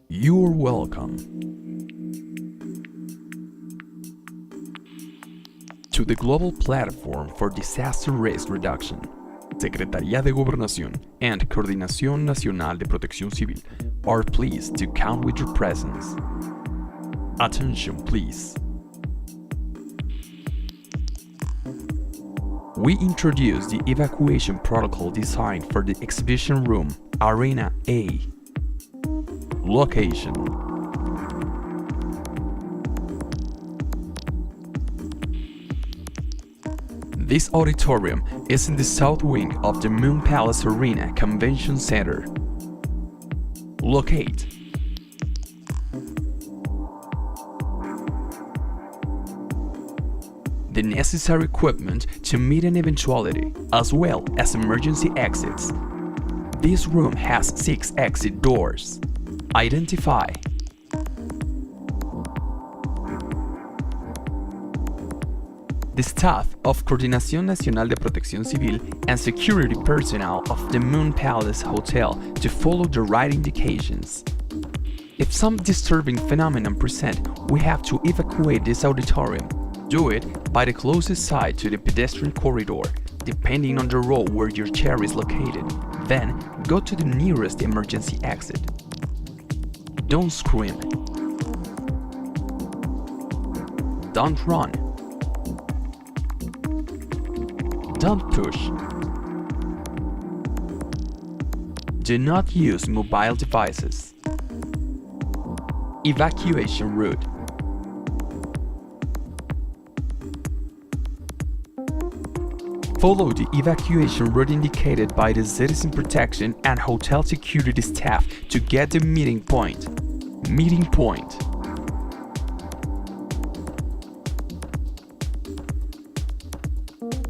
You're welcome to the Global Platform for Disaster Risk Reduction, Secretaría de Gobernación and Coordinación Nacional de Protección Civil are pleased to count with your presence. Attention, please. We introduce the evacuation protocol designed for the exhibition room, Arena A. Location: this auditorium is in the south wing of the Moon Palace Arena Convention Center. Locate: the necessary equipment to meet an eventuality, as well as emergency exits. This room has 6 exit doors. Identify: the staff of Coordinación Nacional de Protección Civil and security personnel of the Moon Palace Hotel to follow the right indications. If some disturbing phenomenon present, we have to evacuate this auditorium. Do it by the closest side to the pedestrian corridor, depending on the row where your chair is located. Then, go to the nearest emergency exit. Don't scream. Don't run. Don't push. Do not use mobile devices. Evacuation route: follow the evacuation route indicated by the citizen protection and hotel security staff to get to meeting point. Meeting point: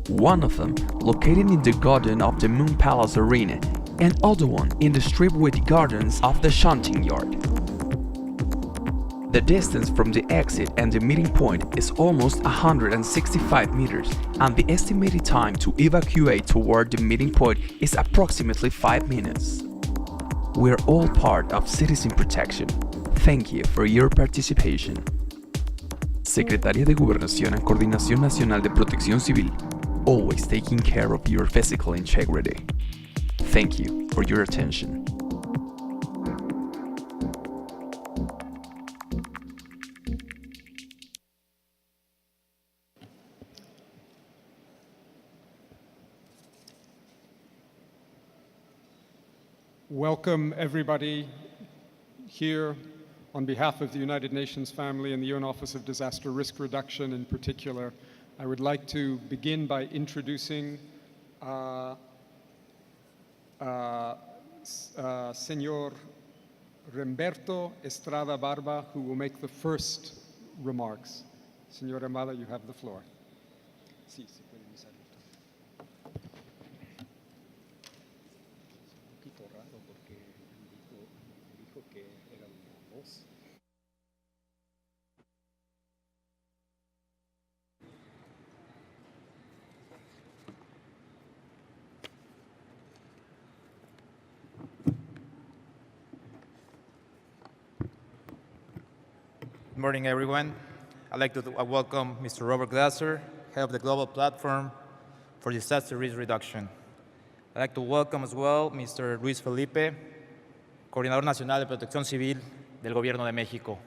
one of them located in the garden of the Moon Palace Arena, and other one in the strip with the gardens of the shunting yard. The distance from the exit and the meeting point is almost 165 meters, and the estimated time to evacuate toward the meeting point is approximately 5 minutes. We're all part of citizen protection. Thank you for your participation. Secretaría de Gobernación and Coordinación Nacional de Protección Civil, always taking care of your physical integrity. Thank you for your attention. Welcome everybody here on behalf of the United Nations family and the UN Office of Disaster Risk Reduction in particular. I would like to begin by introducing Señor Remberto Estrada Barba, who will make the first remarks. Señor Amada, you have the floor. Sí, se puede usar esto. Un poquito raro porque dijo que era una voz. Good morning, everyone. I'd like to welcome Mr. Robert Glazier, head of the Global Platform for Disaster Risk Reduction. I'd like to welcome as well Mr. Luis Felipe, Coordinador Nacional de Protección Civil del Gobierno de México.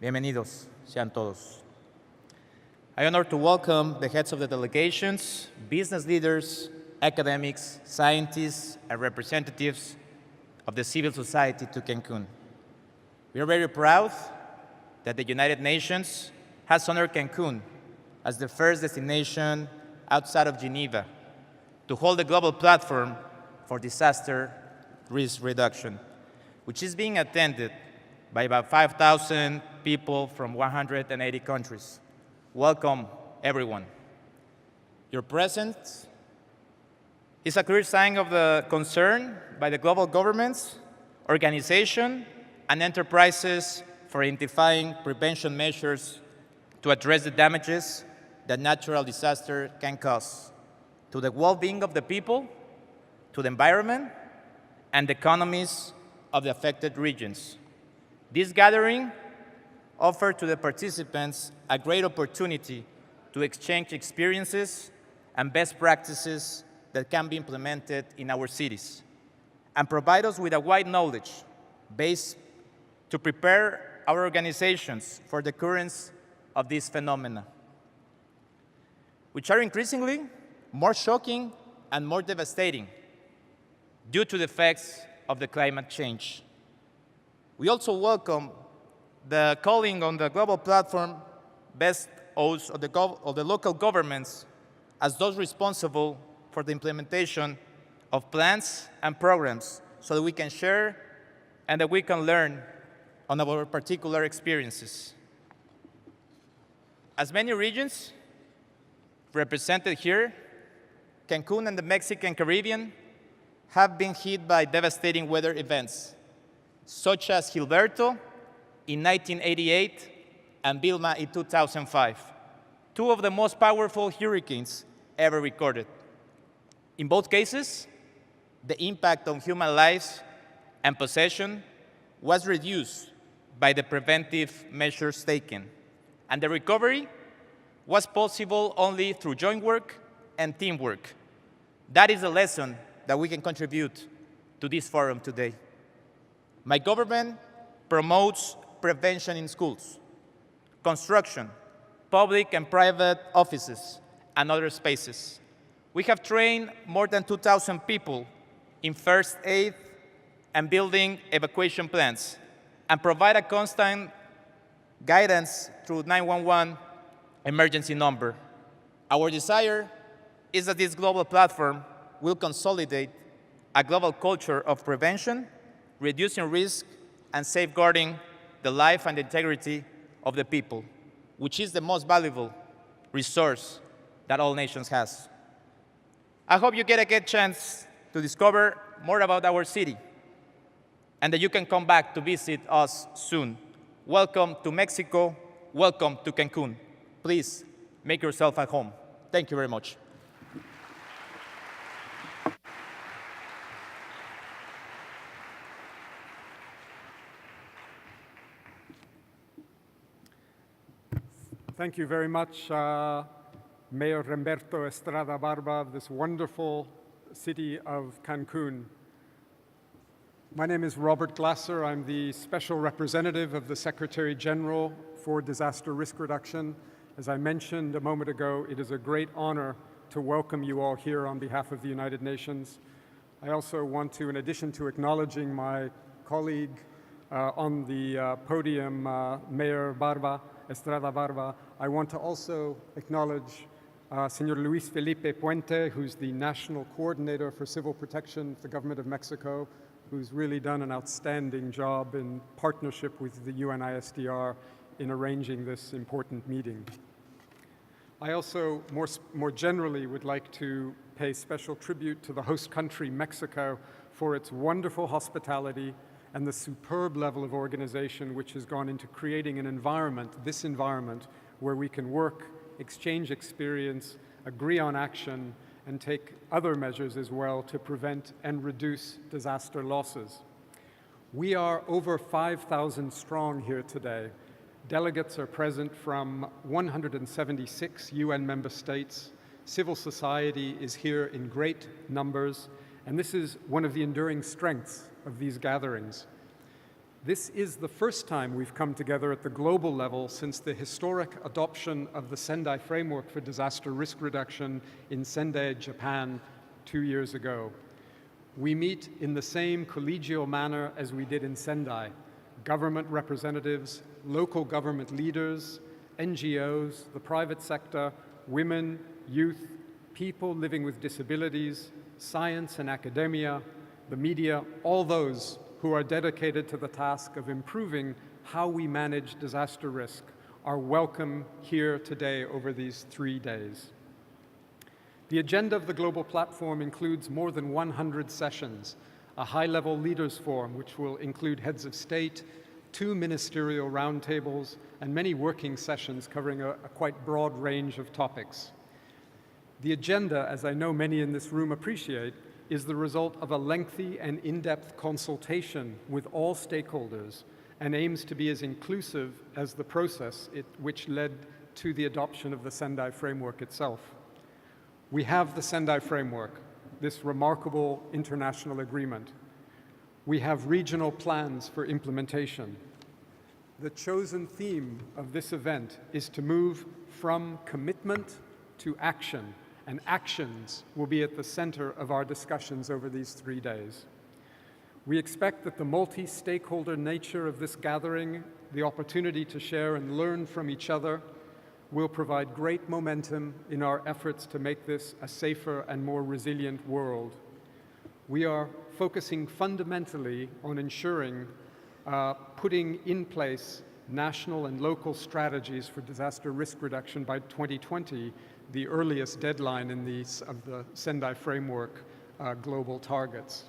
Bienvenidos sean todos. I honor to welcome the heads of the delegations, business leaders, academics, scientists, and representatives of the civil society to Cancun. We are very proud that the United Nations has honored Cancun as the first destination outside of Geneva to hold a global platform for disaster risk reduction, which is being attended by about 5,000 people from 180 countries. Welcome, everyone. Your presence is a clear sign of the concern by the global governments, organizations, and enterprises for identifying prevention measures to address the damages that natural disaster can cause to the well-being of the people, to the environment, and the economies of the affected regions. This gathering offered to the participants a great opportunity to exchange experiences and best practices that can be implemented in our cities, and provide us with a wide knowledge base to prepare our organizations for the occurrence of these phenomena, which are increasingly more shocking and more devastating due to the effects of the climate change. We also welcome the calling on the global platform best oaths of the local governments as those responsible for the implementation of plans and programs so that we can share and that we can learn on our particular experiences. As many regions represented here, Cancun and the Mexican Caribbean have been hit by devastating weather events, such as Gilberto in 1988 and Vilma in 2005, two of the most powerful hurricanes ever recorded. In both cases, the impact on human lives and possession was reduced by the preventive measures taken, and the recovery was possible only through joint work and teamwork. That is a lesson that we can contribute to this forum today. My government promotes prevention in schools, construction, public and private offices, and other spaces. We have trained more than 2,000 people in first aid and building evacuation plans, and provide a constant guidance through 911 emergency number. Our desire is that this global platform will consolidate a global culture of prevention, reducing risk, and safeguarding the life and integrity of the people, which is the most valuable resource that all nations has. I hope you get a chance to discover more about our city and that you can come back to visit us soon. Welcome to Mexico. Welcome to Cancun. Please make yourself at home. Thank you very much. Thank you very much, Mayor Remberto Estrada Barba of this wonderful city of Cancun. My name is Robert Glazier. I'm the Special Representative of the Secretary General for Disaster Risk Reduction. As I mentioned a moment ago, it is a great honor to welcome you all here on behalf of the United Nations. I also want to, in addition to acknowledging my colleague on the podium, Mayor Estrada Barba, I want to also acknowledge Senor Luis Felipe Puente, who's the National Coordinator for Civil Protection for the Government of Mexico, who's really done an outstanding job in partnership with the UNISDR in arranging this important meeting. I also, more generally, would like to pay special tribute to the host country, Mexico, for its wonderful hospitality and the superb level of organization which has gone into creating an environment, this environment, where we can work, exchange experience, agree on action, and take other measures as well to prevent and reduce disaster losses. We are over 5,000 strong here today. Delegates are present from 176 UN member states. Civil society is here in great numbers, and this is one of the enduring strengths of these gatherings. This is the first time we've come together at the global level since the historic adoption of the Sendai Framework for Disaster Risk Reduction in Sendai, Japan, 2 years ago. We meet in the same collegial manner as we did in Sendai. Government representatives, local government leaders, NGOs, the private sector, women, youth, people living with disabilities, science and academia, the media, all those who are dedicated to the task of improving how we manage disaster risk are welcome here today over these 3 days. The agenda of the Global Platform includes more than 100 sessions, a high-level leaders forum which will include heads of state, 2 ministerial roundtables, and many working sessions covering a quite broad range of topics. The agenda, as I know many in this room appreciate, is the result of a lengthy and in-depth consultation with all stakeholders and aims to be as inclusive as the process which led to the adoption of the Sendai Framework itself. We have the Sendai Framework, this remarkable international agreement. We have regional plans for implementation. The chosen theme of this event is to move from commitment to action, and actions will be at the center of our discussions over these 3 days. We expect that the multi-stakeholder nature of this gathering, the opportunity to share and learn from each other, will provide great momentum in our efforts to make this a safer and more resilient world. We are focusing fundamentally on ensuring putting in place national and local strategies for disaster risk reduction by 2020, the earliest deadline of the Sendai Framework global targets.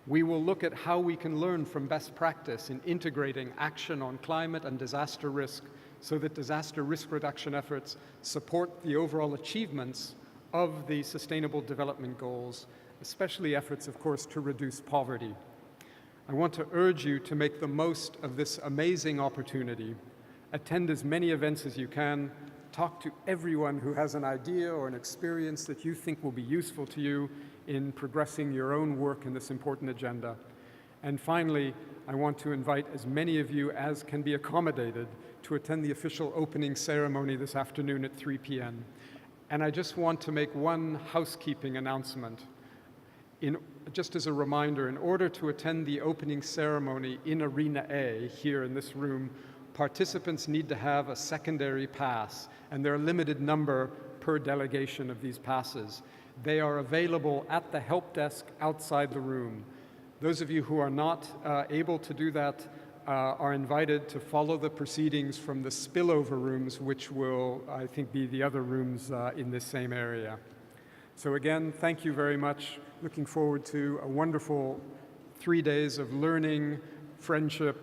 We will look at how we can learn from best practice in integrating action on climate and disaster risk so that disaster risk reduction efforts support the overall achievements of the Sustainable Development Goals, especially efforts, of course, to reduce poverty. I want to urge you to make the most of this amazing opportunity. Attend as many events as you can. Talk to everyone who has an idea or an experience that you think will be useful to you in progressing your own work in this important agenda. And finally, I want to invite as many of you as can be accommodated to attend the official opening ceremony this afternoon at 3 p.m. And I just want to make one housekeeping announcement. Just as a reminder, in order to attend the opening ceremony in Arena A here in this room, participants need to have a secondary pass, and there are a limited number per delegation of these passes. They are available at the help desk outside the room. Those of you who are not able to do that are invited to follow the proceedings from the spillover rooms, which will, I think, be the other rooms in this same area. So again, thank you very much. Looking forward to a wonderful 3 days of learning, friendship,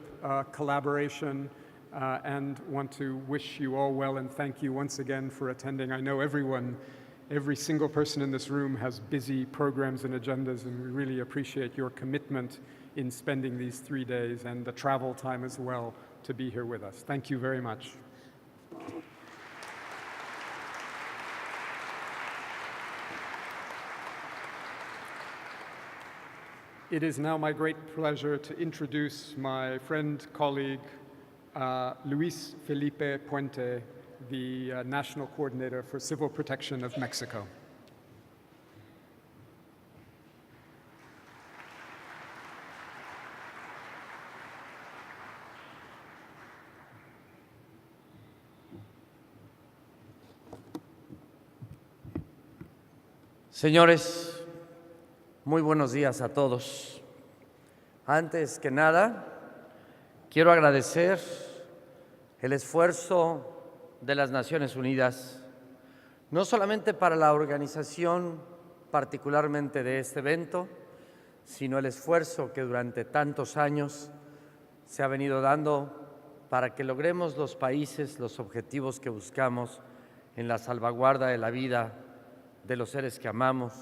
collaboration, and want to wish you all well and thank you once again for attending. I know every single person in this room has busy programs and agendas, and we really appreciate your commitment in spending these 3 days and the travel time as well to be here with us. Thank you very much. It is now my great pleasure to introduce my friend, colleague, Luis Felipe Puente, the National Coordinator for Civil Protection of Mexico. Señores, muy buenos días a todos. Antes que nada, quiero agradecer el esfuerzo de las Naciones Unidas, no solamente para la organización particularmente de este evento, sino el esfuerzo que durante tantos años se ha venido dando para que logremos los países los objetivos que buscamos en la salvaguarda de la vida de los seres que amamos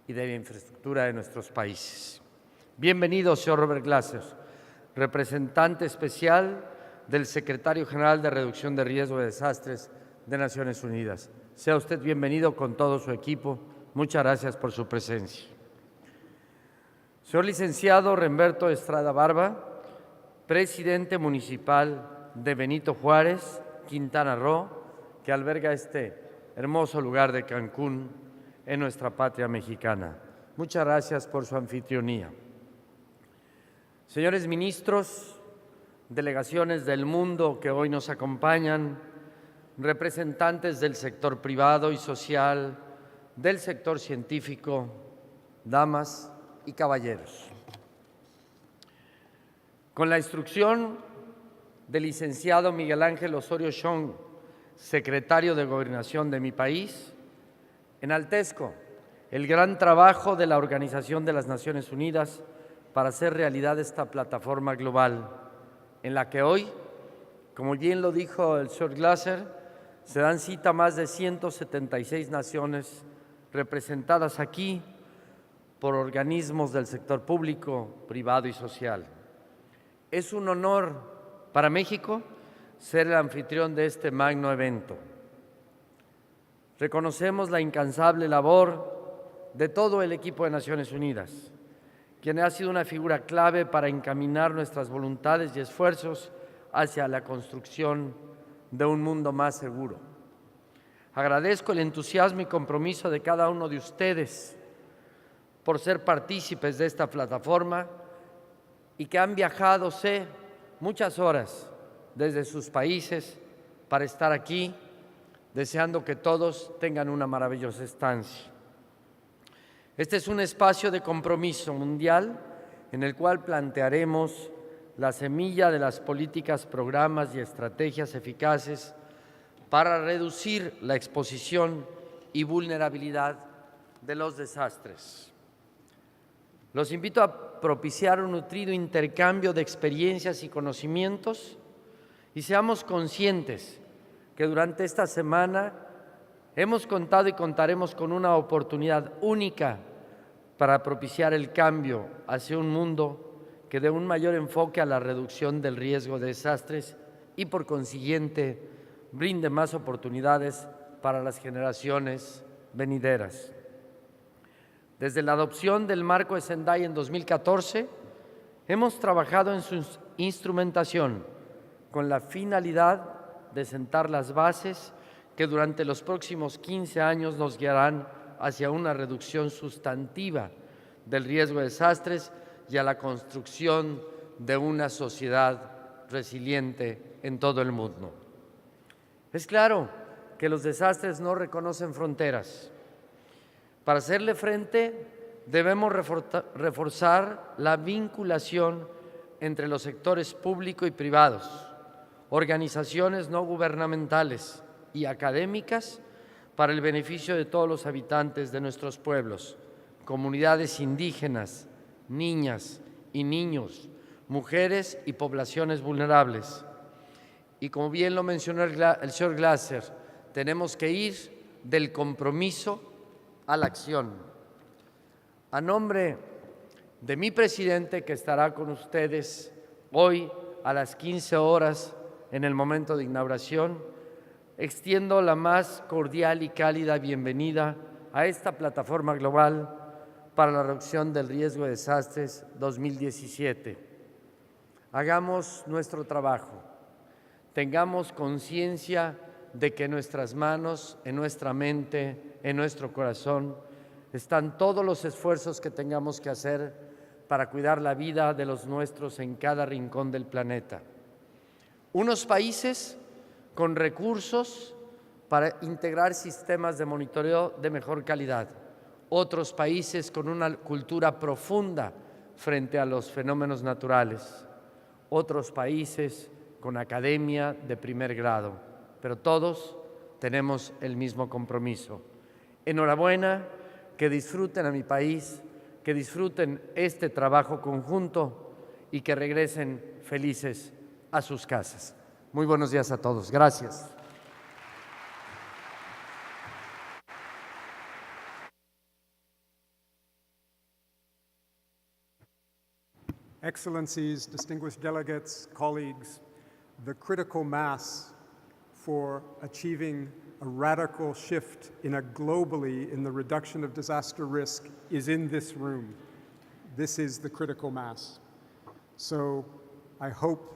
y de la infraestructura de nuestros países. Bienvenido, señor Robert Glazier, representante especial del Secretario General de Reducción de Riesgo de Desastres de Naciones Unidas. Sea usted bienvenido con todo su equipo. Muchas gracias por su presencia. Señor licenciado Remberto Estrada Barba, presidente municipal de Benito Juárez, Quintana Roo, que alberga este hermoso lugar de Cancún en nuestra patria mexicana. Muchas gracias por su anfitrionía. Señores ministros, delegaciones del mundo que hoy nos acompañan, representantes del sector privado y social, del sector científico, damas y caballeros. Con la instrucción del licenciado Miguel Ángel Osorio Chong, secretario de Gobernación de mi país, enaltezco el gran trabajo de la Organización de las Naciones Unidas para hacer realidad esta plataforma global, en la que hoy, como bien lo dijo el señor Glazier, se dan cita más de 176 naciones representadas aquí por organismos del sector público, privado y social. Es un honor para México ser el anfitrión de este magno evento. Reconocemos la incansable labor de todo el equipo de Naciones Unidas, quien ha sido una figura clave para encaminar nuestras voluntades y esfuerzos hacia la construcción de un mundo más seguro. Agradezco el entusiasmo y compromiso de cada uno de ustedes por ser partícipes de esta plataforma y que han viajado, muchas horas desde sus países para estar aquí, deseando que todos tengan una maravillosa estancia. Este es un espacio de compromiso mundial en el cual plantearemos la semilla de las políticas, programas y estrategias eficaces para reducir la exposición y vulnerabilidad de los desastres. Los invito a propiciar un nutrido intercambio de experiencias y conocimientos y seamos conscientes que durante esta semana hemos contado y contaremos con una oportunidad única para propiciar el cambio hacia un mundo que dé un mayor enfoque a la reducción del riesgo de desastres y, por consiguiente, brinde más oportunidades para las generaciones venideras. Desde la adopción del Marco de Sendai en 2014, hemos trabajado en su instrumentación con la finalidad de sentar las bases que durante los próximos 15 años nos guiarán hacia una reducción sustantiva del riesgo de desastres y a la construcción de una sociedad resiliente en todo el mundo. Es claro que los desastres no reconocen fronteras. Para hacerle frente, debemos reforzar la vinculación entre los sectores público y privados, organizaciones no gubernamentales y académicas para el beneficio de todos los habitantes de nuestros pueblos, comunidades indígenas, niñas y niños, mujeres y poblaciones vulnerables. Y como bien lo mencionó el señor Glazier, tenemos que ir del compromiso a la acción. A nombre de mi presidente, que estará con ustedes hoy a las 15 horas en el momento de inauguración, extiendo la más cordial y cálida bienvenida a esta plataforma global para la reducción del riesgo de desastres 2017. Hagamos nuestro trabajo, tengamos conciencia de que en nuestras manos, en nuestra mente, en nuestro corazón, están todos los esfuerzos que tengamos que hacer para cuidar la vida de los nuestros en cada rincón del planeta. Unos países con recursos para integrar sistemas de monitoreo de mejor calidad, otros países con una cultura profunda frente a los fenómenos naturales, otros países con academia de primer grado, pero todos tenemos el mismo compromiso. Enhorabuena, que disfruten a mi país, que disfruten este trabajo conjunto y que regresen felices a sus casas. Muy buenos días a todos. Gracias. Excellencies, distinguished delegates, colleagues, the critical mass for achieving a radical shift globally in the reduction of disaster risk is in this room. This is the critical mass. So I hope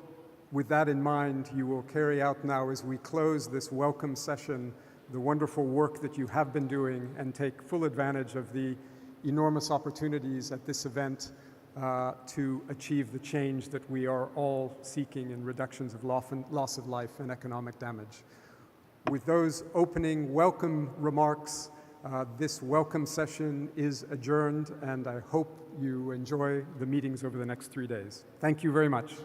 with that in mind, you will carry out now as we close this welcome session the wonderful work that you have been doing and take full advantage of the enormous opportunities at this event to achieve the change that we are all seeking in reductions of loss of life and economic damage. With those opening welcome remarks, this welcome session is adjourned, and I hope you enjoy the meetings over the next 3 days. Thank you very much.